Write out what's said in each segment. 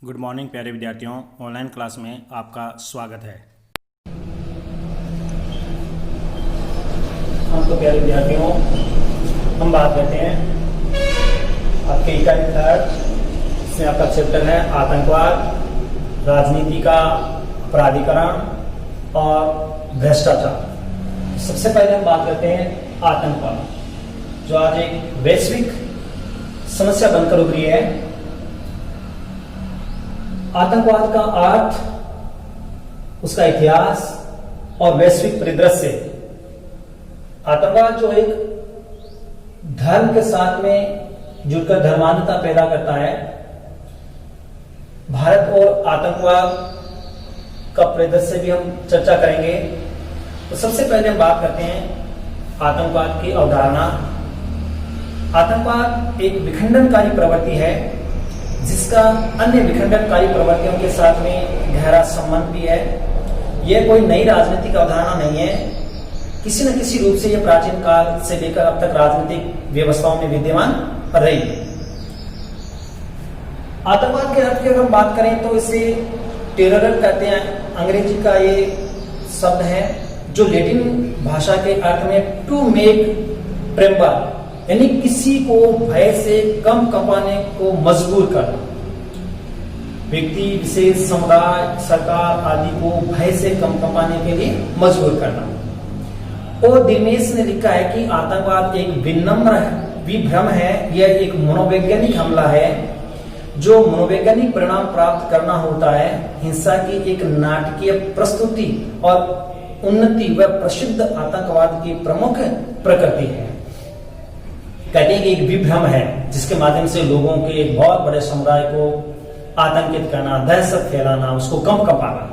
Good morning प्यारे विद्यार्थियों, online class में आपका स्वागत है। तो प्यारे विद्यार्थियों, हम बात करते हैं आपके इकाई थर्ड इसमें आपका चैप्टर है आतंकवाद, राजनीति का अपराधीकरण और भ्रष्टाचार। सबसे पहले हम बात करते हैं आतंकवाद, जो आज एक वैश्विक समस्या बनकर उभरी है। आतंकवाद का अर्थ, उसका इतिहास और वैश्विक परिदृश्य। आतंकवाद जो एक धर्म के साथ में जुड़कर धर्मांधता पैदा करता है। भारत और आतंकवाद का परिदृश्य भी हम चर्चा करेंगे। तो सबसे पहले हम बात करते हैं आतंकवाद की अवधारणा। आतंकवाद एक विखंडनकारी प्रवृत्ति है जिसका अन्य विखंडनकारी प्रवृत्तियों के साथ में गहरा संबंध भी है। यह कोई नई राजनीतिक अवधारणा नहीं है। किसी न किसी रूप से यह प्राचीन काल से लेकर अब तक राजनीतिक व्यवस्थाओं में विद्यमान रही है। आतंकवाद के अर्थ की अगर हम बात करें तो इसे टेरर कहते हैं। अंग्रेजी का ये शब्द है जो लैटिन भाषा के अर्थ में टू मेक ट्रेम्बल, यानी किसी को भय से कम कंपाने को मजबूर करना। व्यक्ति, विशेष, समुदाय, सरकार आदि को भय से कम कंपाने के लिए मजबूर करना। और दिनेश ने लिखा है कि आतंकवाद एक विनम्र विभ्रम है। यह एक मनोवैज्ञानिक हमला है जो मनोवैज्ञानिक परिणाम प्राप्त करना होता है। हिंसा की एक नाटकीय प्रस्तुति और उन्नति व प्रसिद्ध आतंकवाद की प्रमुख प्रकृति है। कहते हैं कि एक विभ्रम है जिसके माध्यम से लोगों के एक बहुत बड़े समुदाय को आतंकित करना, दहशत फैलाना, उसको कम कपाना।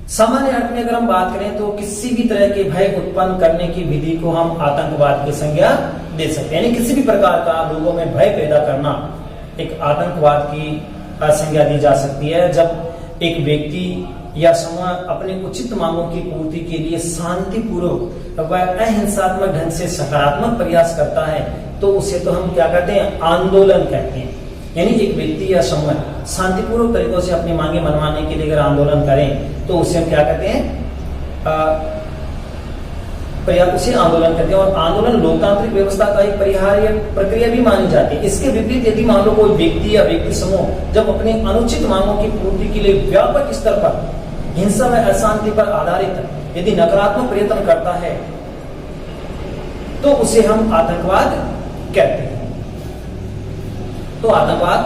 सामान्य अर्थ में अगर हम बात करें तो किसी भी तरह के भय उत्पन्न करने की विधि को हम आतंकवाद की संज्ञा दे सकते हैं। यानी किसी भी प्रकार का लोगों में भय पैदा करना एक आतंकवाद की संज्ञा दी जा सकती है। जब एक व्यक्ति या समूह अपने उचित मांगों की पूर्ति के लिए शांतिपूर्वक व अहिंसात्मक ढंग से सकारात्मक प्रयास करता है तो उसे तो हम क्या कहते हैं, आंदोलन कहते हैं। यानी एक व्यक्ति या समूह शांतिपूर्वक तरीकों से अपनी मांगे मनवाने के लिए अगर आंदोलन करें तो उसे हम क्या कहते हैं, उसे आंदोलन करते हैं। और आंदोलन लोकतांत्रिक व्यवस्था का एक परिहार्य प्रक्रिया भी मानी जाती है। इसके विपरीत यदि मान लो कोई व्यक्ति या व्यक्ति समूह जब अपने अनुचित मांगों की पूर्ति के लिए व्यापक स्तर पर हिंसा में अशांति पर आधारित यदि नकारात्मक प्रयत्न करता है तो उसे हम आतंकवाद कहते हैं। तो आतंकवाद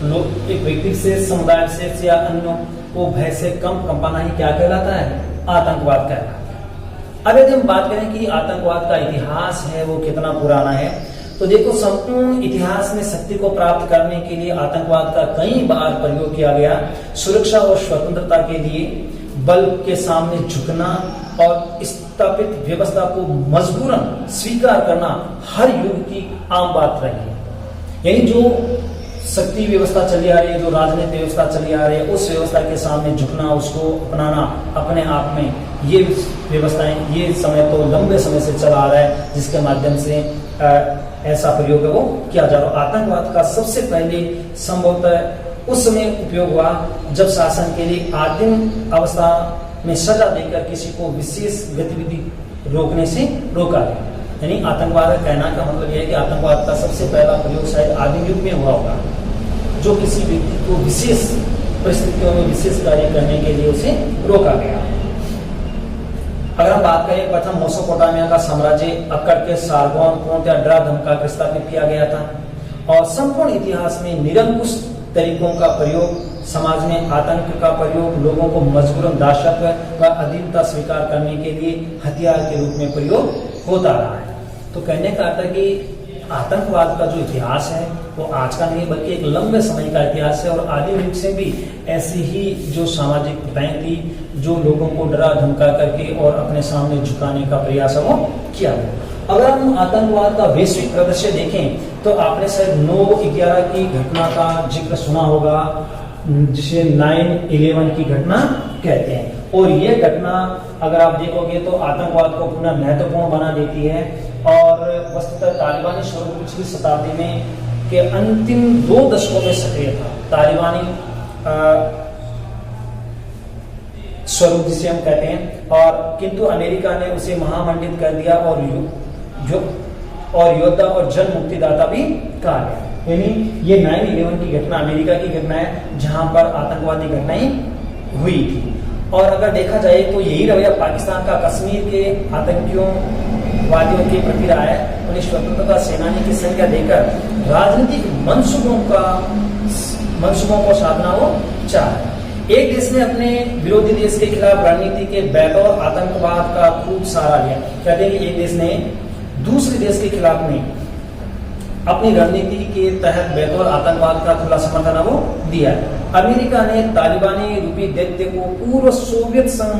लोग एक व्यक्ति से, समुदाय से या अन्य को भय से कम कंपाना ही क्या कहलाता है, आतंकवाद कहलाता है। अब यदि हम बात करें कि आतंकवाद का इतिहास है वो कितना पुराना है, तो देखो संपूर्ण इतिहास में शक्ति को प्राप्त करने के लिए आतंकवाद का कई बार प्रयोग किया गया। सुरक्षा और स्वतंत्रता के लिए बल के सामने झुकना और स्थापित व्यवस्था को मजबूरन स्वीकार करना हर युग की आम बात रही है। यानी जो शक्ति व्यवस्था चली आ रही है, जो राजनीतिक व्यवस्था चली आ रही है, उस व्यवस्था के सामने झुकना, उसको अपनाना अपने आप में, ये व्यवस्थाएं, ये समय तो लंबे समय से चला आ रहा है जिसके माध्यम से ऐसा प्रयोग है वो किया जा रहा है। आतंकवाद का सबसे पहले संभवतः उस समय उपयोग हुआ जब शासन के लिए आदिम अवस्था में सजा देकर किसी को विशेष गतिविधि रोकने से रोका गया। यानी आतंकवाद का कहना का मतलब यह है कि आतंकवाद का सबसे पहला प्रयोग शायद आदिम युग में हुआ होगा, जो किसी व्यक्ति को विशेष परिस्थितियों में विशेष कार्य करने के लिए उसे रोका गया। अगर हम बात करें प्रथम मेसोपोटामिया का साम्राज्य अक्कड़ के सारगोन पूर्णतः डरा धमका स्थापित किया गया था। और संपूर्ण इतिहास में निरंकुश तरीकों का प्रयोग, समाज में आतंक का प्रयोग, लोगों को मजबूरन दासत्व व अधीनता स्वीकार करने के लिए हथियार के रूप में प्रयोग होता रहा है। तो कहने का अर्थ है कि आतंकवाद का जो इतिहास है वो आज का नहीं बल्कि एक लंबे समय का इतिहास है। और आदिम युग से भी ऐसी ही जो सामाजिक प्रथाएं थी, जो लोगों को डरा धमका करके और अपने सामने झुकाने का प्रयास है वो किया गया। अगर हम आतंकवाद का वैश्विक परिदृश्य देखें तो आपने शायद 9/11 की घटना का जिक्र सुना होगा, जिसे 9/11 की घटना कहते हैं। और ये घटना अगर आप देखोगे तो आतंकवाद को पुनः महत्वपूर्ण बना देती है। और वस्तुतः तालिबानी स्वरूप पिछली शताब्दी में के अंतिम 2 दशकों में सक्रिय था। तालिबानी स्वरूप जिसे हम कहते हैं, और किंतु अमेरिका ने उसे महामंडित कर दिया और योद्धा और जन मुक्तिदाता भी कहा गया। यानी ये 9/11 की घटना अमेरिका की घटना है जहां पर आतंकवादी घटनाएं हुई थी। और अगर देखा जाए तो यही रवैया पाकिस्तान का कश्मीर के आतंकियों के प्रति रहा है। उन्हें स्वतंत्रता सेनानी की संख्या देकर राजनीतिक मंसूबों को साधना वो चाह। एक देश ने अपने विरोधी देश के खिलाफ रणनीति के बतौर आतंकवाद का खूब सहारा लिया। कहते हैं कि एक देश ने दूसरे देश के खिलाफ में अपनी रणनीति के तहत बतौर आतंकवाद का खुला समर्थन वो दिया। अमेरिका ने तालिबानी रूपी दैत्य को पूर्व सोवियत संघ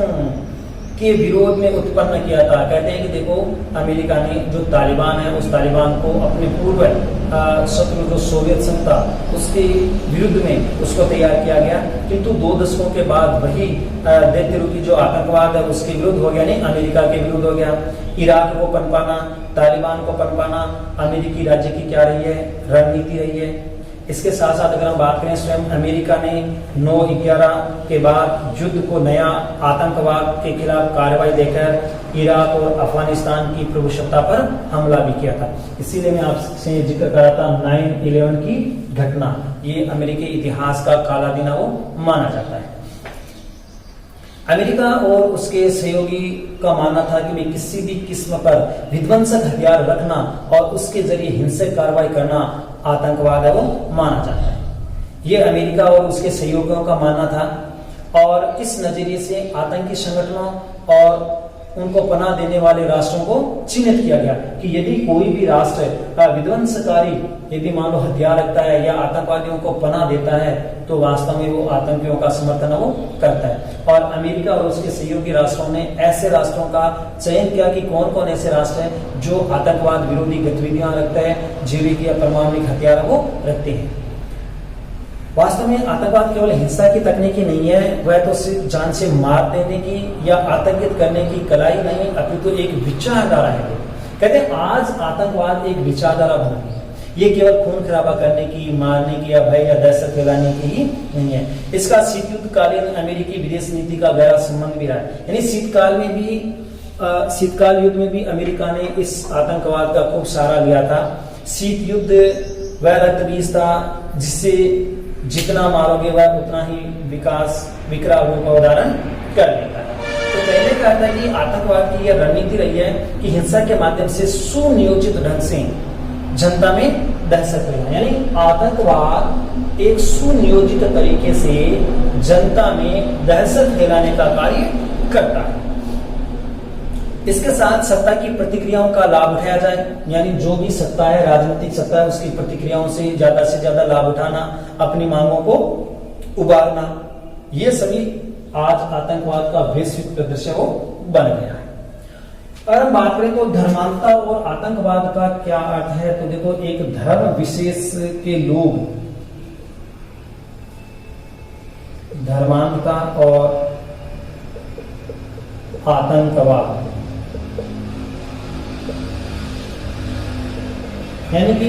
के विरोध में उत्पन्न किया था। कहते हैं कि देखो, अमेरिका ने जो तालिबान है उस तालिबान को अपने पूर्व शत्रु जो सोवियत संघ था उसके विरुद्ध में उसको तैयार किया गया, किंतु 2 दशकों के बाद वही दैत्य रूपी जो आतंकवाद है उसके विरुद्ध हो गया, नहीं अमेरिका के विरुद्ध हो गया। इराक को पनपाना, तालिबान को पनपाना अमेरिकी राज्य की क्या रही है, रणनीति रही है। इसके साथ साथ अगर हम बात करें, स्वयं अमेरिका ने 9/11 के बाद युद्ध को नया आतंकवाद के खिलाफ कार्रवाई देकर इराक और अफगानिस्तान की प्रभुसत्ता पर हमला भी किया था। इसीलिए मैं आपसे जिक्र कर रहा था 9/11 की घटना, ये अमेरिकी इतिहास का काला दिन वो माना जाता है। अमेरिका और उसके सहयोगी का मानना था कि वे किसी भी किस्म पर विध्वंसक हथियार रखना और उसके जरिए हिंसक कार्रवाई करना आतंकवाद है वो माना जाता है। ये अमेरिका और उसके सहयोगियों का मानना था। और इस नजरिए से आतंकी संगठनों और उनको पनाह देने वाले राष्ट्रों को चिन्हित किया गया कि यदि कोई भी राष्ट्र विध्वंसकारी यदि मान लो हथियार रखता है या आतंकवादियों को पनाह देता है तो वास्तव में वो आतंकियों का समर्थन वो करता है। और अमेरिका और उसके सहयोगी राष्ट्रों ने ऐसे राष्ट्रों का चयन किया कि कौन कौन ऐसे राष्ट्र हैं जो आतंकवाद विरोधी गतिविधियां रखते हैं, जैविक या परमाणु हथियार वो रखते हैं। वास्तव में आतंकवाद केवल हिंसा की तकनीकी नहीं है, वह तो सिर्फ जान से मार देने की या आतंकित करने की कला ही नहीं, अपितु एक विचारधारा है। कहते हैं आज आतंकवाद एक विचारधारा बन गई है। ये केवल खून खराबा करने की, मारने की या भय या दहशत फैलाने की ही नहीं है। इसका शीत युद्ध कालीन अमेरिकी विदेश नीति का गहरा संबंध भी रहा है। यानी शीतकाल युद्ध में भी अमेरिका ने इस आतंकवाद का खूब सहारा लिया था। शीत युद्ध वह रक्तबीज था जिससे जितना मारोगे वह उतना ही विकराल रूप का उदाहरण कर लेता है। तो पहले कहा था कि आतंकवाद की यह रणनीति रही है कि हिंसा के माध्यम से सुनियोजित ढंग से जनता में दहशत फैलाना। यानी आतंकवाद एक सुनियोजित तरीके से जनता में दहशत फैलाने का कार्य करता है। इसके साथ सत्ता की प्रतिक्रियाओं का लाभ उठाया जाए, यानी जो भी सत्ता है, राजनीतिक सत्ता है, उसकी प्रतिक्रियाओं से ज्यादा लाभ उठाना, अपनी मांगों को उबारना, ये सभी आज आतंकवाद का वैश्विक परिदृश्य वो बन गया है। अगर हम बात करें तो धर्मांधता और आतंकवाद का क्या अर्थ है, तो देखो एक धर्म विशेष के लोग धर्मांधता और आतंकवाद, यानी कि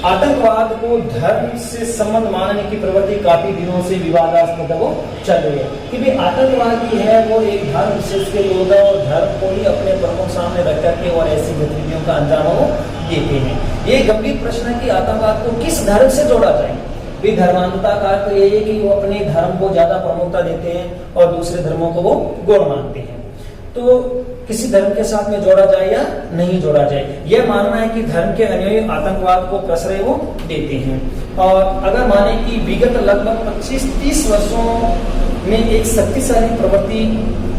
आतंकवाद को धर्म से संबंध मानने की प्रवृत्ति काफी दिनों से विवादास्पद वो चल रही है कि भी आतंकवादी है वो एक धर्म विशेष के लोग हैं और धर्म को ही अपने प्रमुख सामने रख करके और ऐसी गतिविधियों का अंजाम वो देते हैं। ये गंभीर प्रश्न है कि आतंकवाद को किस धर्म से जोड़ा जाए। भी धर्मांधता का अर्थ ये है कि वो अपने धर्म को ज्यादा प्रमुखता देते हैं और दूसरे धर्मों को वो गौण मानते हैं। तो किसी धर्म के साथ में जोड़ा जाए या नहीं जोड़ा जाए, यह मानना है कि धर्म के अनुयायी आतंकवाद को प्रश्रय वो देते हैं। और अगर माने कि विगत लगभग 25-30 वर्षों में एक शक्तिशाली प्रवृत्ति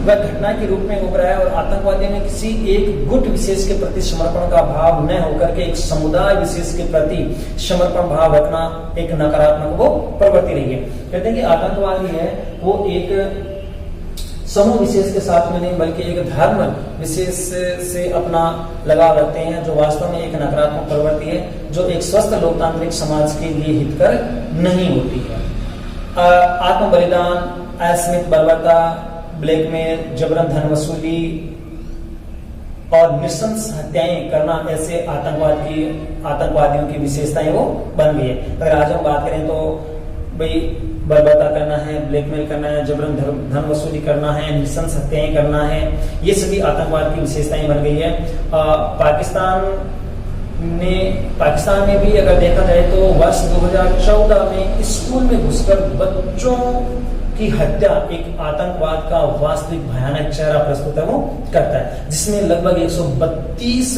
व घटना के रूप में उभरा है और आतंकवादियों ने किसी एक गुट विशेष के प्रति समर्पण का भाव न होकर के एक समुदाय विशेष के प्रति समर्पण भाव रखना एक नकारात्मक वो प्रवृत्ति रही है। कहते हैं कि आतंकवादी है वो एक समूह विशेष के साथ में नहीं बल्कि एक धर्म विशेष से अपना लगाव रखते हैं, जो वास्तव में एक नकारात्मक प्रवृत्ति है जो एक स्वस्थ लोकतांत्रिक समाज के लिए हितकर नहीं होती है। आत्म बलिदान, असीमित बर्बरता, ब्लैकमेल, जबरन धन वसूली, और नृशंस हत्याएं करना ऐसे आतंकवादियों की विशेषताएं वो बन गई है। अगर आज हम बात करें तो भाई बर्बरता करना है, ब्लैकमेल करना है, जबरन धन वसूली करना है, नृशंस हत्याएं करना है, ये सभी आतंकवाद की विशेषताएं बन गई है। पाकिस्तान में भी अगर देखा जाए तो वर्ष 2014 में स्कूल में घुसकर बच्चों की हत्या एक आतंकवाद का वास्तविक भयानक चेहरा प्रस्तुत है वो करता है, जिसमें लगभग 132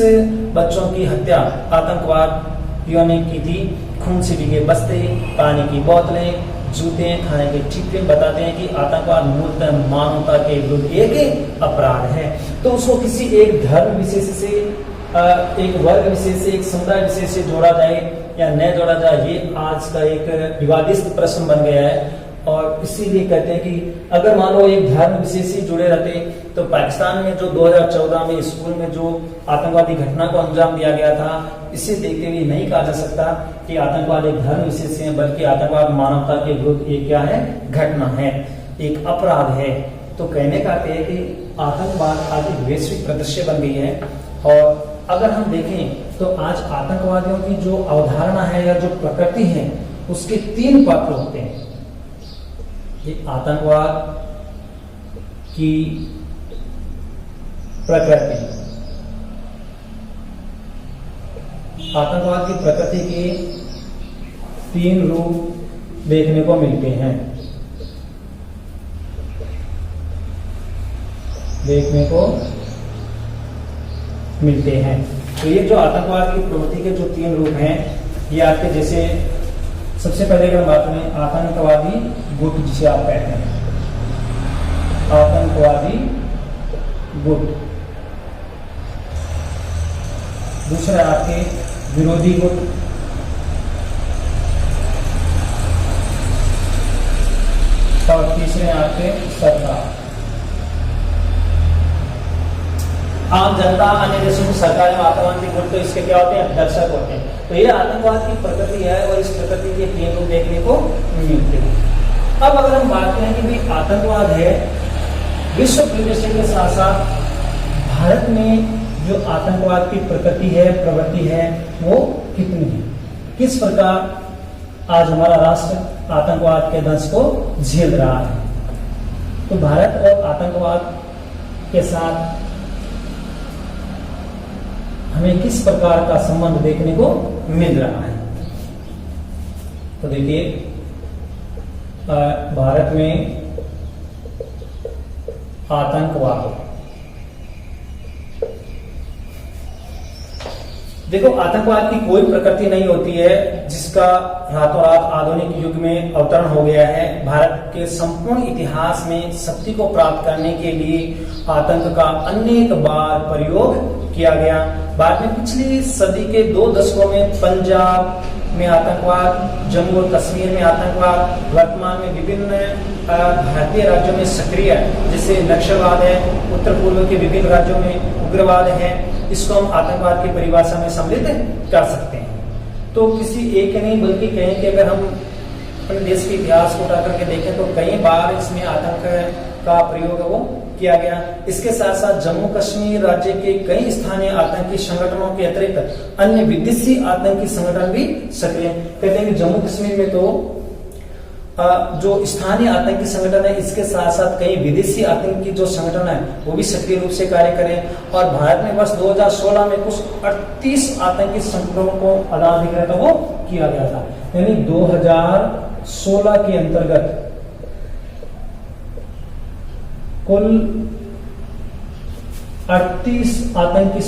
बच्चों की हत्या आतंकवादियों ने की थी। खून से भीगे बस्ते, पानी की बोतलें, जूते, खाने के टिफिन बताते हैं कि आतंकवाद मूलतः मानवता के विरुद्ध एक अपराध है। तो उसको किसी एक धर्म विशेष से, एक वर्ग विशेष से, एक समुदाय विशेष से जोड़ा जाए या न जोड़ा जाए, ये आज का एक विवादित प्रश्न बन गया है। और इसीलिए कहते हैं कि अगर मान लो एक धर्म विशेष से जुड़े रहते तो पाकिस्तान में जो 2014 में स्कूल में जो आतंकवादी घटना को अंजाम दिया गया था, इसे देखते हुए नहीं कहा जा सकता कि आतंकवाद एक धर्म विशेष से है, बल्कि आतंकवाद मानवता के विरुद्ध एक क्या है, घटना है, एक अपराध है। तो कहने का है कि आतंकवाद आज एक वैश्विक परिदृश्य बन गई है। और अगर हम देखें तो आज आतंकवादियों की जो अवधारणा है या जो प्रकृति है, उसके 3 पात्र होते हैं। ये आतंकवाद की प्रकृति, आतंकवाद की प्रकृति के 3 रूप देखने को मिलते हैं, तो ये जो आतंकवाद की प्रवृत्ति के जो 3 रूप हैं, ये आपके जैसे सबसे पहले अगर बात करें आतंकवादी गुट, जिसे आप कहते हैं आतंकवादी गुट। दूसरा आपके विरोधी गुट, और तीसरे आपके सरकार। आम जनता, अन्य देशों की सरकार में आतंकवादी गुट, तो इसके क्या होते हैं, दर्शक होते हैं। तो ये आतंकवाद की प्रकृति है और इस प्रकृति के 3 रूप देखने को मिलते हैं। अब अगर हम बात करें कि भाई आतंकवाद है, विश्व परिदृश्य के साथ साथ भारत में जो आतंकवाद की प्रकृति है, प्रवृत्ति है, वो कितनी है, किस प्रकार आज हमारा राष्ट्र आतंकवाद के दंश को झेल रहा है। तो भारत और आतंकवाद के साथ हमें किस प्रकार का संबंध देखने को मिल रहा है। तो देखिए, भारत में आतंकवाद, देखो आतंकवाद की कोई प्रकृति नहीं होती है जिसका रातों रात आधुनिक युग में अवतरण हो गया है। भारत के संपूर्ण इतिहास में शक्ति को प्राप्त करने के लिए आतंक का अनेक बार प्रयोग किया गया। बाद में पिछली सदी के 2 दशकों में पंजाब में आतंकवाद, जम्मू और कश्मीर में आतंकवाद, वर्तमान में विभिन्न भारतीय राज्यों में सक्रिय जैसे नक्सलवाद है, उत्तर पूर्व के विभिन्न राज्यों में उग्रवाद है। इसको हम आतंकवाद की परिभाषा में सम्मिलित कर सकते हैं। तो किसी एक नहीं बल्कि कहें कि अगर हम अपने देश के इतिहास को उठा करके देखें तो कई बार इसमें आतंक का प्रयोग वो किया गया। इसके साथ साथ जम्मू कश्मीर राज्य के कई स्थानीय आतंकी संगठनों के अतिरिक्त अन्य विदेशी आतंकी संगठन भी सक्रिय। कहते हैं कि जम्मू कश्मीर में तो जो स्थानीय आतंकी संगठन है, इसके साथ साथ कई विदेशी आतंकी जो संगठन है वो भी सक्रिय रूप से कार्य करें। और भारत में वर्ष 2016 में कुछ 38 आतंकी संगठनों को अनाधिकृत वो किया गया था। यानी 2016 के अंतर्गत कुल 38 आतंकी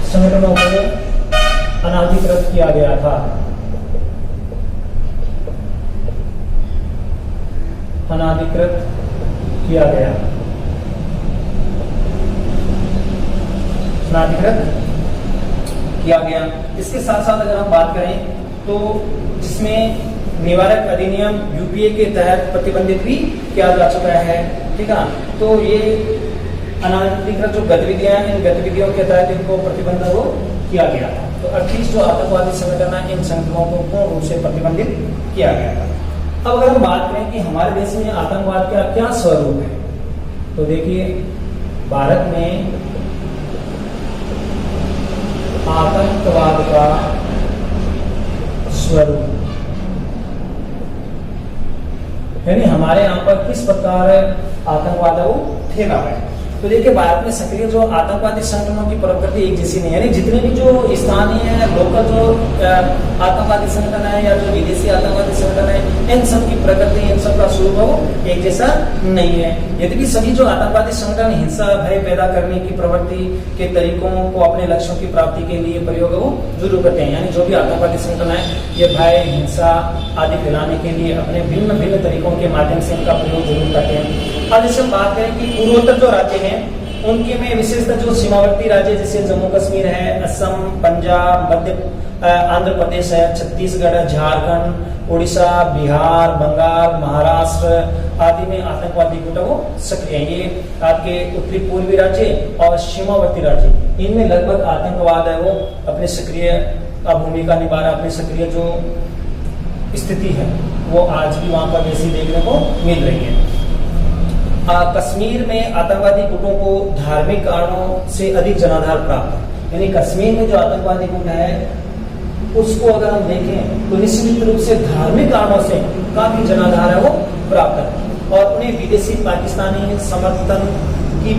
संगठनों को अनाधिकृत किया गया था। अनाधिकृत किया गया, अनाधिकृत किया गया। इसके साथ साथ अगर हम बात करें तो जिसमें निवारक अधिनियम यूपीए के तहत प्रतिबंधित भी किया जा चुका है। ठीक है, तो ये अनाधिकृत जो गतिविधियां हैं, इन गतिविधियों के तहत इनको प्रतिबंध वो किया गया था। तो 38 जो आतंकवादी संगठन है, इन संगठनों को पूर्ण रूप से प्रतिबंधित किया गया था। अब अगर हम बात करें कि हमारे देश में आतंकवाद का क्या स्वरूप है, तो देखिए भारत में आतंकवाद का स्वरूप यानी हमारे यहाँ पर किस प्रकार आतंकवाद है वो फैला है। तो देखिए भारत में सक्रिय जो आतंकवादी संगठनों की प्रकृति एक जैसी नहीं है, यानी जितने भी जो स्थानीय लोकल जो आतंकवादी संगठन है या जो विदेशी आतंकवादी संगठन है, इन सब की प्रकृति, इन सब का स्वरूप वो एक जैसा नहीं है। यद्यपि सभी जो आतंकवादी संगठन हिंसा भय पैदा करने की प्रवृत्ति के तरीकों को अपने लक्ष्यों की प्राप्ति के लिए प्रयोग वो जरूर करते हैं, यानी जो भी आतंकवादी संगठन है ये भय हिंसा आदि फैलाने के लिए अपने भिन्न भिन्न तरीकों के माध्यम से इनका प्रयोग जरूर करते हैं। अब जैसे हम बात करें कि पूर्वोत्तर जो राज्य हैं उनके में विशेषतः जो सीमावर्ती राज्य जैसे जम्मू कश्मीर है, असम, पंजाब, आंध्र प्रदेश है, छत्तीसगढ़, झारखंड, उड़ीसा, बिहार, बंगाल, महाराष्ट्र आदि में आतंकवादी गुट वो सक्रिय है। ये आपके उत्तरी पूर्वी राज्य और सीमावर्ती राज्य, इनमें लगभग आतंकवाद है वो अपनी सक्रिय भूमिका निभा रहा, अपनी सक्रिय जो स्थिति है वो आज भी वहां पर जैसी देखने को मिल रही है। कश्मीर में आतंकवादी गुटों को धार्मिक कारणों से अधिक जनाधार प्राप्त है, यानी कश्मीर में जो आतंकवादी गुट है उसको अगर हम देखें तो निश्चित रूप से धार्मिक कारणों से काफी जनाधार है वो प्राप्त है और उन्हें विदेशी पाकिस्तानी समर्थन की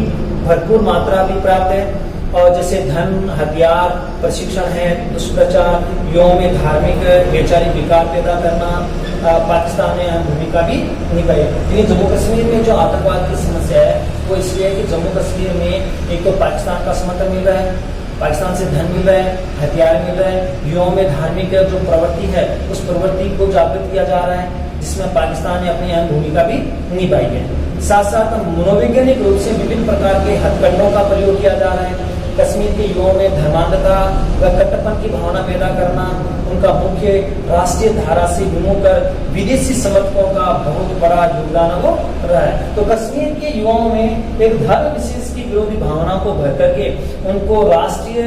भरपूर मात्रा भी प्राप्त है। और जैसे धन, हथियार, प्रशिक्षण है, दुष्प्रचार, युवाओं में धार्मिक वैचारिक विकार पैदा करना पाकिस्तान ने अहम भूमिका भी निभाई। लेकिन जम्मू कश्मीर में जो आतंकवाद की समस्या है वो इसलिए है कि जम्मू कश्मीर में एक तो पाकिस्तान का समर्थन मिल रहा है, पाकिस्तान से धन मिल रहा है, हथियार मिल रहा है, युवाओं में धार्मिक जो प्रवृत्ति है उस प्रवृत्ति को जागृत किया जा रहा है जिसमें पाकिस्तान ने अपनी अहम भूमिका भी निभाई है। साथ साथ मनोवैज्ञानिक रूप से विभिन्न प्रकार के हथकंडों का प्रयोग किया जा रहा है। कश्मीर के युवाओं में धर्मांधता व कट्टरपन की भावना पैदा करना उनका मुख्य राष्ट्रीय धारा से विमुख कर विदेशी समर्थकों का बहुत बड़ा योगदान वो रहा है। तो कश्मीर के युवाओं में एक धर्म विशेष की विरोधी भावना को भर करके उनको राष्ट्रीय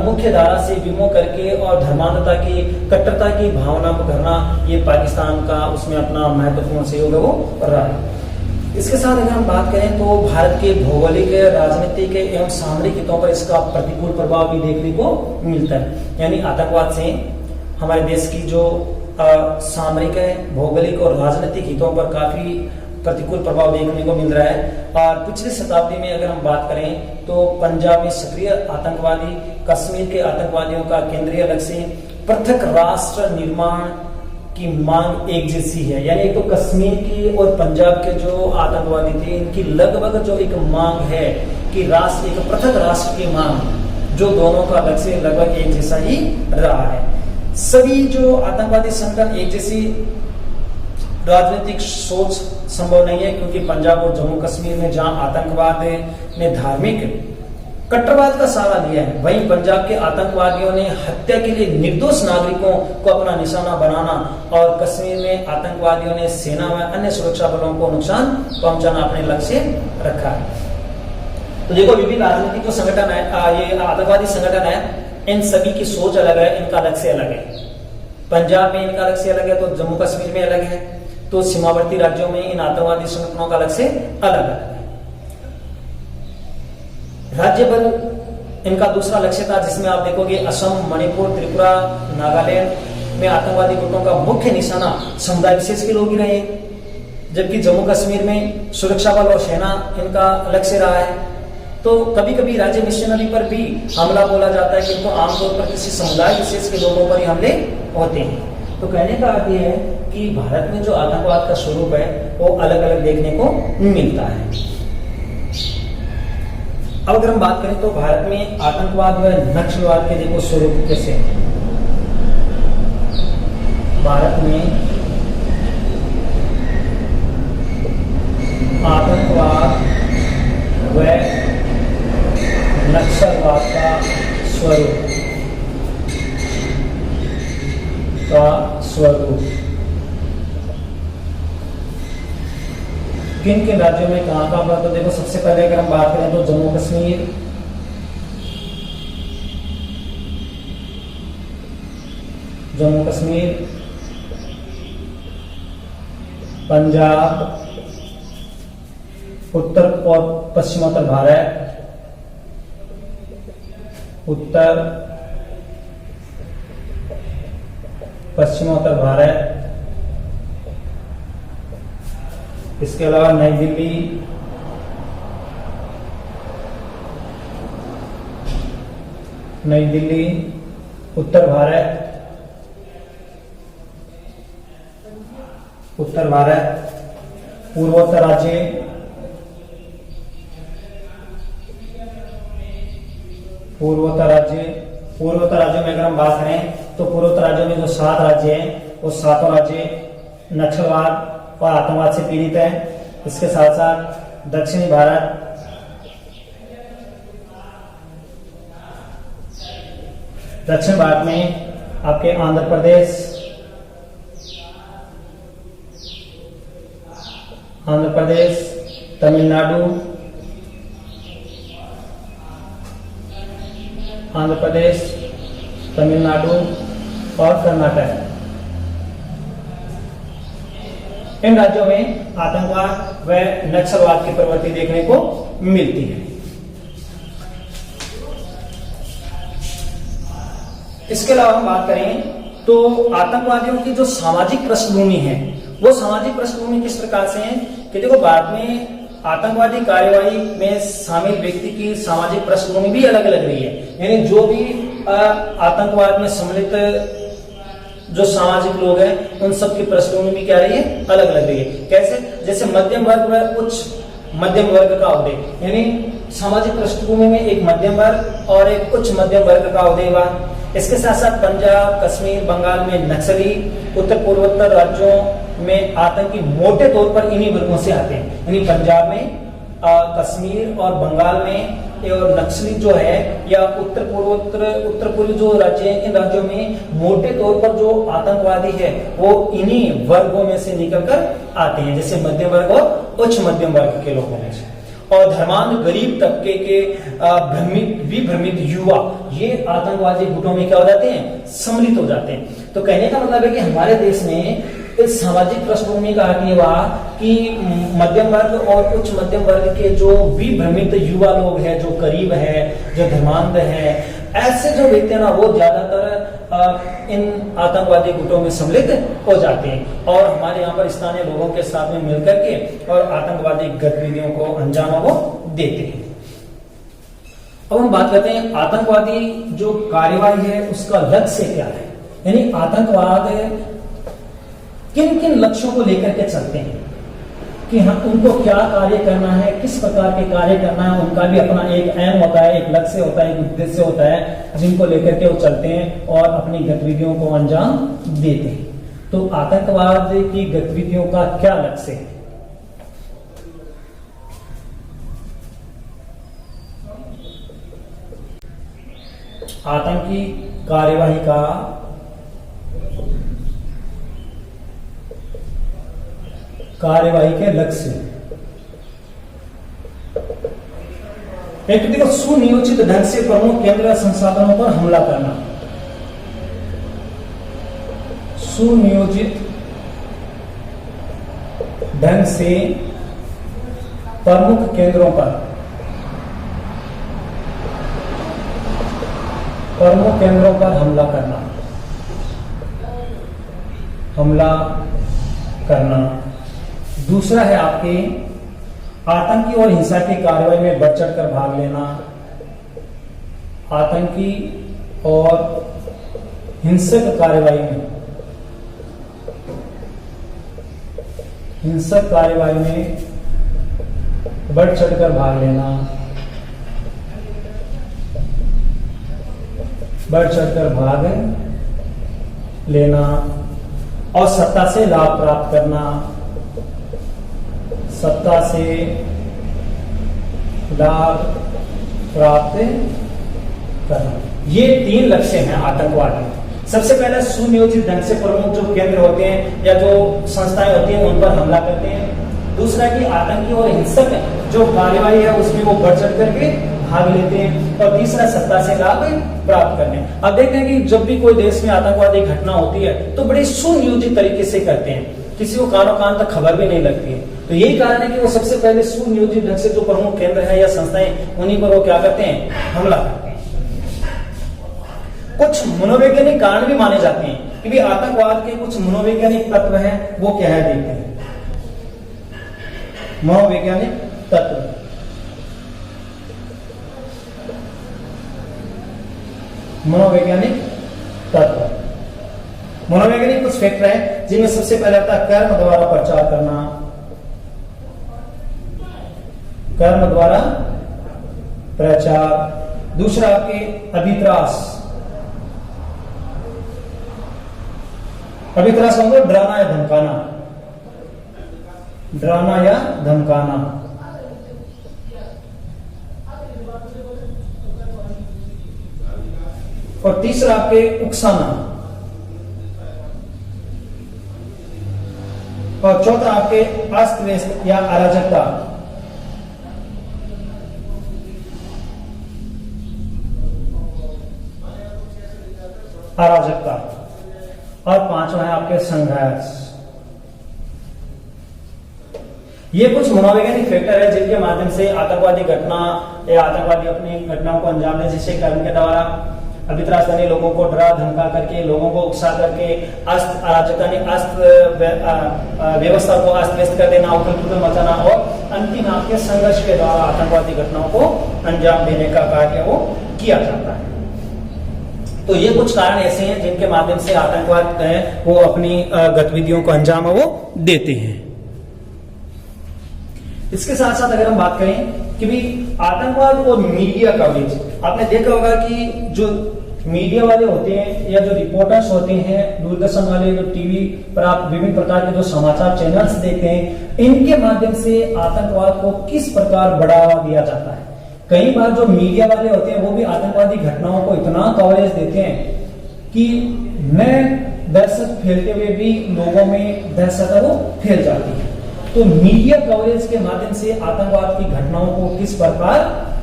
मुख्य धारा से विमुख करके और धर्मांधता की कट्टरता की भावना को करना, ये पाकिस्तान का उसमें अपना महत्वपूर्ण सहयोग है वो रहा है। इसके साथ अगर हम बात करें तो भारत के भौगोलिक, राजनीतिक एवं सामरिक हितों पर इसका प्रतिकूल प्रभाव भी देखने को मिलता है, यानी आतंकवाद से हमारे देश की जो सामरिक है, भौगोलिक और राजनीतिक हितों पर काफी प्रतिकूल प्रभाव देखने को मिल रहा है। और पिछली शताब्दी में अगर हम बात करें तो पंजाब में सक्रिय आतंकवादी, कश्मीर के आतंकवादियों का केंद्रीय लक्ष्य पृथक राष्ट्र निर्माण की मांग एक जैसी है, यानी एक तो कश्मीर की और पंजाब के जो आतंकवादी थे इनकी लगभग जो एक मांग है कि राष्ट्र, एक पृथक राष्ट्र की मांग, जो दोनों का लक्ष्य लगभग एक जैसा ही रहा है। सभी जो आतंकवादी संगठन एक जैसी राजनीतिक सोच संभव नहीं है, क्योंकि पंजाब और जम्मू कश्मीर में जहां आतंकवाद ने धार्मिक कट्टरवाद का सहारा लिया है, वहीं पंजाब के आतंकवादियों ने हत्या के लिए निर्दोष नागरिकों को अपना निशाना बनाना और कश्मीर में आतंकवादियों ने सेना व अन्य सुरक्षा बलों को नुकसान पहुंचाना अपने लक्ष्य रखा है। तो देखो विभिन्न राजनीतिक जो संगठन है, ये आतंकवादी संगठन है, इन सभी की सोच अलग है, इनका लक्ष्य अलग है। पंजाब में इनका लक्ष्य अलग है तो जम्मू कश्मीर में अलग है, तो सीमावर्ती राज्यों में इन आतंकवादी संगठनों का लक्ष्य अलग है। राज्य बल इनका दूसरा लक्ष्य था, जिसमें आप देखोगे असम, मणिपुर, त्रिपुरा, नागालैंड में आतंकवादी गुटों का मुख्य निशाना समुदाय विशेष के लोग ही रहे, जबकि जम्मू कश्मीर में सुरक्षा बल और सेना इनका लक्ष्य रहा है। तो कभी कभी राज्य मिशनरी पर भी हमला बोला जाता है, किंतु आमतौर पर किसी समुदाय विशेष के लोगों पर ही हमले होते हैं। तो कहने का अर्थ यह है कि भारत में जो आतंकवाद का स्वरूप है वो अलग अलग देखने को मिलता है। अब अगर हम बात करें तो भारत में आतंकवाद व नक्सलवाद के देखो स्वरूप कैसे है। भारत में आतंकवाद व नक्सलवाद का स्वरूप किन किन राज्यों में कहां पर, तो देखो सबसे पहले अगर हम बात करें तो जम्मू कश्मीर, पंजाब, उत्तर और पश्चिमोत्तर भारत, उत्तर पश्चिमोत्तर भारत, इसके अलावा नई दिल्ली, उत्तर भारत, पूर्वोत्तर राज्य, पूर्वोत्तर राज्यों में अगर हम बात करें तो पूर्वोत्तर राज्यों में जो 7 राज्य हैं वो 7 राज्य नक्सलवाद और आतंकवाद से पीड़ित हैं। इसके साथ साथ दक्षिणी भारत, दक्षिण भारत में आपके आंध्र प्रदेश, तमिलनाडु, और कर्नाटक, इन राज्यों में आतंकवाद व नक्सलवाद की प्रवृत्ति देखने को मिलती है। इसके अलावा हम बात करें तो आतंकवादियों की जो सामाजिक पृष्ठभूमि है वो सामाजिक पृष्ठभूमि किस प्रकार से है कि देखो, भारत में आतंकवादी कार्यवाही में शामिल व्यक्ति की सामाजिक पृष्ठभूमि भी अलग अलग रही है। यानी जो भी आतंकवाद में सम्मिलित जो सामाजिक लोग हैं उन सब की पृष्ठभूमि भी क्या रही है, अलग अलग रही है। कैसे? जैसे मध्यम वर्ग व उच्च मध्यम वर्ग का उदय, यानी सामाजिक पृष्ठभूमि में एक मध्यम वर्ग और एक उच्च मध्यम वर्ग का उदय हुआ। इसके साथ साथ पंजाब, कश्मीर, बंगाल में नक्सली, उत्तर पूर्वोत्तर राज्यों में आतंकी मोटे तौर पर इन्हीं वर्गों से आते हैं। यानी पंजाब में, कश्मीर और बंगाल में और नक्सली जो है या उत्तर पूर्वी जो राज्य हैं, इन राज्यों में मोटे तौर पर जो आतंकवादी है वो इन्हीं वर्गों में से निकलकर आते हैं, जैसे मध्यम वर्ग और उच्च मध्यम वर्ग के लोगों में से। और धर्मांध गरीब तबके के विभ्रमित युवा ये आतंकवादी गुटों में क्या हो जाते हैं, सम्मिलित हो जाते हैं। तो कहने का मतलब है कि हमारे देश में इस सामाजिक पृष्ठभूमि का अर्थ ये हुआ कि मध्यम वर्ग और उच्च मध्यम वर्ग के जो विभ्रमित युवा लोग हैं, जो गरीब है, जो धर्मांध है, ऐसे जो व्यक्ति ना वो ज्यादातर इन आतंकवादी गुटों में सम्मिलित हो जाते हैं और हमारे यहाँ पर स्थानीय लोगों के साथ में मिलकर के और आतंकवादी गतिविधियों को अंजाम वो देते हैं। अब हम बात करते हैं आतंकवादी जो कार्यवाही है उसका लक्ष्य क्या है, यानी आतंकवाद किन किन लक्ष्यों को लेकर के चलते हैं कि हम उनको क्या कार्य करना है, किस प्रकार के कार्य करना है। उनका भी अपना एक एम होता है, एक लक्ष्य होता है, एक उद्देश्य होता है जिनको लेकर के वो चलते हैं और अपनी गतिविधियों को अंजाम देते हैं। तो आतंकवाद की गतिविधियों का क्या लक्ष्य है? आतंकी कार्यवाही का कार्यवाही के लक्ष्य एक देखो, सुनियोजित ढंग से प्रमुख केंद्रीय संसाधनों पर हमला करना, सुनियोजित ढंग से प्रमुख केंद्रों पर हमला करना। दूसरा है आपके आतंकी और हिंसा की कार्रवाई में बढ़ चढ़ कर भाग लेना। आतंकी और हिंसक कार्रवाई में बढ़ चढ़ कर भाग लेना और सत्ता से लाभ प्राप्त करना। सत्ता से लाभ प्राप्त करना, ये 3 लक्ष्य हैं आतंकवाद में। सबसे पहले सुनियोजित ढंग से प्रमुख जो केंद्र होते हैं या जो संस्थाएं होती हैं उन पर हमला करते हैं। दूसरा कि आतंकी और हिंसक जो कार्यवाही है उसमें वो बढ़ चढ़ करके भाग लेते हैं। और तीसरा सत्ता से लाभ प्राप्त करने। अब देखते हैं कि जब भी कोई देश में आतंकवादी घटना होती है तो बड़े सुनियोजित तरीके से करते हैं किसी को कानों कान तक खबर भी नहीं लगती है। तो यही कारण है कि वो सबसे पहले सुनियोजित ढंग से जो प्रमुख केंद्र है या संस्थाएं, उन्हीं पर वो क्या करते हैं, हमला करते हैं। कुछ मनोवैज्ञानिक कारण भी माने जाते हैं कि भी आतंकवाद के कुछ मनोवैज्ञानिक तत्व हैं, वो क्या है देखते हैं। मनोवैज्ञानिक तत्व, मनोवैज्ञानिक तत्व, मनोवैज्ञानिक कुछ फैक्टर हैं जिनमें सबसे पहले आता है कर्म द्वारा प्रचार करना, कर्म द्वारा प्रचार। दूसरा आपके अभित्रास, अभित्रास का मतलब डराना या धमकाना, डराना या धमकाना। और तीसरा आपके उकसाना, और चौथा आपके अस्त व्यस्त या अराजकता। अराजकता। और पांचवा है आपके संघर्ष। ये कुछ मनोवैज्ञानिक फैक्टर है जिनके माध्यम से आतंकवादी घटना या आतंकवादी अपनी घटनाओं को अंजाम दे, जिससे कर्म के द्वारा अभित्रास यानी लोगों को डरा धमका करके, लोगों को उकसा करके, अस्त अराजकता यानी अस्त व्यवस्था को अस्त व्यस्त कर देना, उथल पुथल मचाना, और अंतिम आपके संघर्ष के द्वारा आतंकवादी घटनाओं को अंजाम देने का कार्य वो किया जाता है। तो ये कुछ कारण ऐसे हैं जिनके माध्यम से आतंकवाद है वो अपनी गतिविधियों को अंजाम वो देते हैं। इसके साथ साथ अगर हम बात करें कि भी आतंकवाद और मीडिया कवरेज, आपने देखा होगा कि जो मीडिया वाले होते हैं या जो रिपोर्टर्स होते हैं, दूरदर्शन वाले, जो टीवी पर आप विभिन्न प्रकार के जो समाचार चैनल्स देखते हैं, इनके माध्यम से आतंकवाद को किस प्रकार बढ़ावा दिया जाता है। कई बार जो मीडिया वाले होते हैं वो भी आतंकवादी घटनाओं को इतना कवरेज देते हैं कि नए दहशत फैलते हुए भी लोगों में दहशत वो फैल जाती है। तो मीडिया कवरेज के माध्यम से आतंकवाद की घटनाओं को किस प्रकार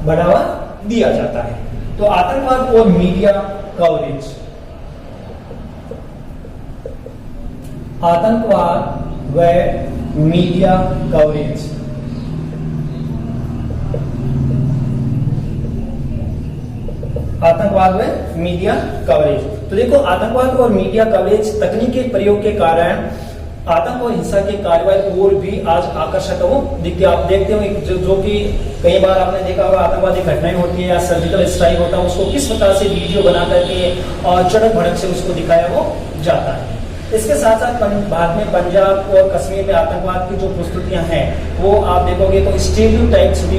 बढ़ावा दिया जाता है। तो आतंकवाद और मीडिया कवरेज, आतंकवाद व मीडिया कवरेज। आतंकवाद व मीडिया कवरेज। तो देखो, आतंकवाद और मीडिया कवरेज तकनीकी प्रयोग के कारण आतंक और हिंसा की कार्रवाई और भी आज आकर्षक हो दिखती है। आप देखते हो जो कि कई बार आपने देखा होगा आतंकवादी घटनाएं होती है या सर्जिकल स्ट्राइक होता है, उसको किस प्रकार से वीडियो बना करके और चढ़क भड़क से उसको दिखाया वो जाता है। इसके साथ साथ भारत में पंजाब और कश्मीर में आतंकवाद की जो प्रस्तुतियां हैं वो आप देखोगे तो स्टीरियोटाइप्स भी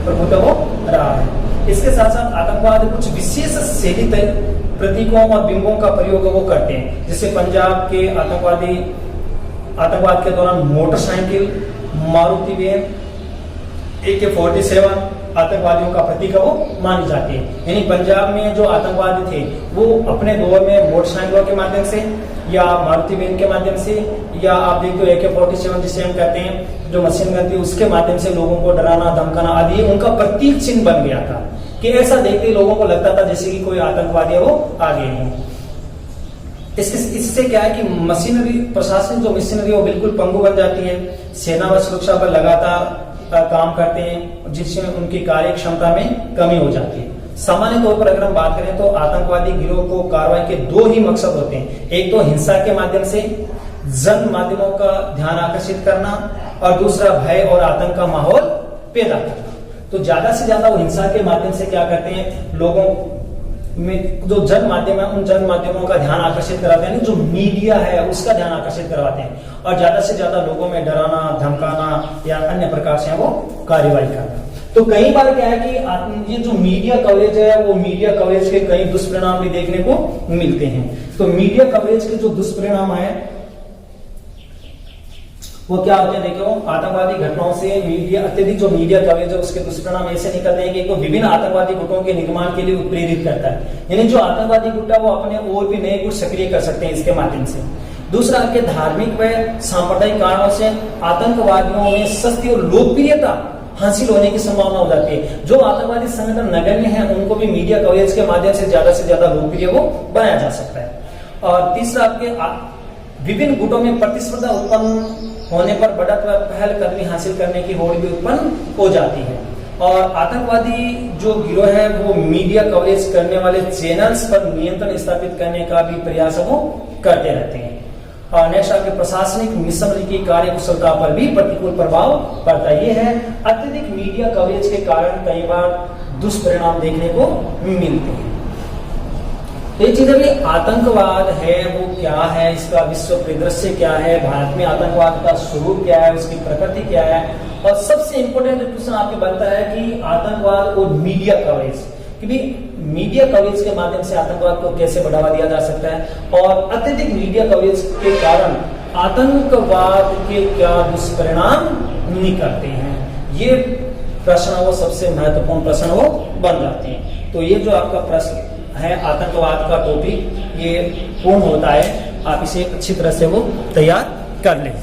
प्रभुत्व हो रहा है। इसके साथ साथ आतंकवाद कुछ विशेष शैली प्रतीकों और बिंबों का प्रयोग वो करते हैं। जैसे पंजाब के आतंकवाद के दौरान मोटरसाइकिल, मारुति वैन, AK-47 आतंकवादियों का प्रतीक वो मानी जाती है। यानी पंजाब में जो आतंकवादी थे वो अपने दौर में मोटरसाइकिलों के माध्यम से या मारुति वैन के माध्यम से, या आप देखते हो AK-47 जिसे हम कहते हैं जो मशीन गन थी, उसके माध्यम से लोगों को डराना धमकाना आदि उनका प्रतीक चिन्ह बन गया था कि ऐसा देखते लोगों को लगता था जैसे कि कोई आतंकवादी वो आगे है। इससे क्या है कि मशीनरी, प्रशासन जो मशीनरी वो बिल्कुल पंगु बन जाती है। सेना व सुरक्षा पर लगातार काम करते हैं जिससे उनकी कार्य क्षमता में कमी हो जाती है। सामान्य तौर पर अगर हम बात करें तो आतंकवादी गिरोह को कार्रवाई के दो ही मकसद होते हैं। एक तो हिंसा के माध्यम से जन माध्यमों का ध्यान आकर्षित करना, और दूसरा भय और आतंक का माहौल पैदा करना। तो ज्यादा से ज्यादा वो हिंसा के माध्यम से क्या करते हैं, लोगों में जो जन माध्यम है उन जन माध्यमों का ध्यान आकर्षित कराते हैं, जो मीडिया है उसका ध्यान आकर्षित करवाते हैं, और ज्यादा से ज्यादा लोगों में डराना धमकाना या अन्य प्रकार से वो कार्रवाई करना। तो कई बार क्या है कि ये जो मीडिया कवरेज है वो मीडिया कवरेज के कई दुष्परिणाम भी देखने को मिलते हैं। तो मीडिया कवरेज के जो दुष्परिणाम है वो क्या होते हैं, देखो, आतंकवादी घटनाओं से अत्यधिक जो मीडिया कवरेज है उसके दुष्परिणाम ऐसे निकलते हैं कि विभिन्न आतंकवादी गुटों के निर्माण के लिए उत्प्रेरित करता है। यानी जो आतंकवादी गुट है वो अपने और भी नए गुट सक्रिय कर सकते हैं इसके माध्यम से। दूसरा, आपके धार्मिक व सांप्रदायिक कारणों से आतंकवादियों में सस्ती और लोकप्रियता हासिल होने की संभावना हो जाती है। जो आतंकवादी संगठन नगण्य है उनको भी मीडिया कवरेज के माध्यम से ज्यादा लोकप्रिय वो बनाया जा सकता है। और तीसरा, आपके विभिन्न गुटों में प्रतिस्पर्धा उत्पन्न होने पर बढ़त व पहलकदमी हासिल करने की होड़ भी उत्पन्न हो जाती है। और आतंकवादी जो गिरोह है वो मीडिया कवरेज करने वाले चैनल्स पर नियंत्रण स्थापित करने का भी प्रयास वो करते रहते हैं। और नेक्स्ट आपके प्रशासनिक मिशनरी की कार्य कुशलता पर भी प्रतिकूल प्रभाव पड़ता है। ये है अत्यधिक मीडिया कवरेज के कारण कई बार दुष्परिणाम देखने को मिलते हैं। तो ये चीज अभी आतंकवाद है वो क्या है, इसका विश्व परिदृश्य क्या है, भारत में आतंकवाद का स्वरूप क्या है, उसकी प्रकृति क्या है, और सबसे इंपॉर्टेंट क्वेश्चन आपके बनता है कि आतंकवाद और मीडिया कवरेज, कि भी मीडिया कवरेज के माध्यम से आतंकवाद को कैसे बढ़ावा दिया जा सकता है और अत्यधिक मीडिया कवरेज के कारण आतंकवाद के क्या दुष्परिणाम निकलते हैं। ये प्रश्न वो सबसे महत्वपूर्ण प्रश्न वो बन जाते हैं। तो ये जो आपका प्रश्न है आतंकवाद का टॉपिक ये पूर्ण होता है, आप इसे अच्छी तरह से वो तैयार कर लें।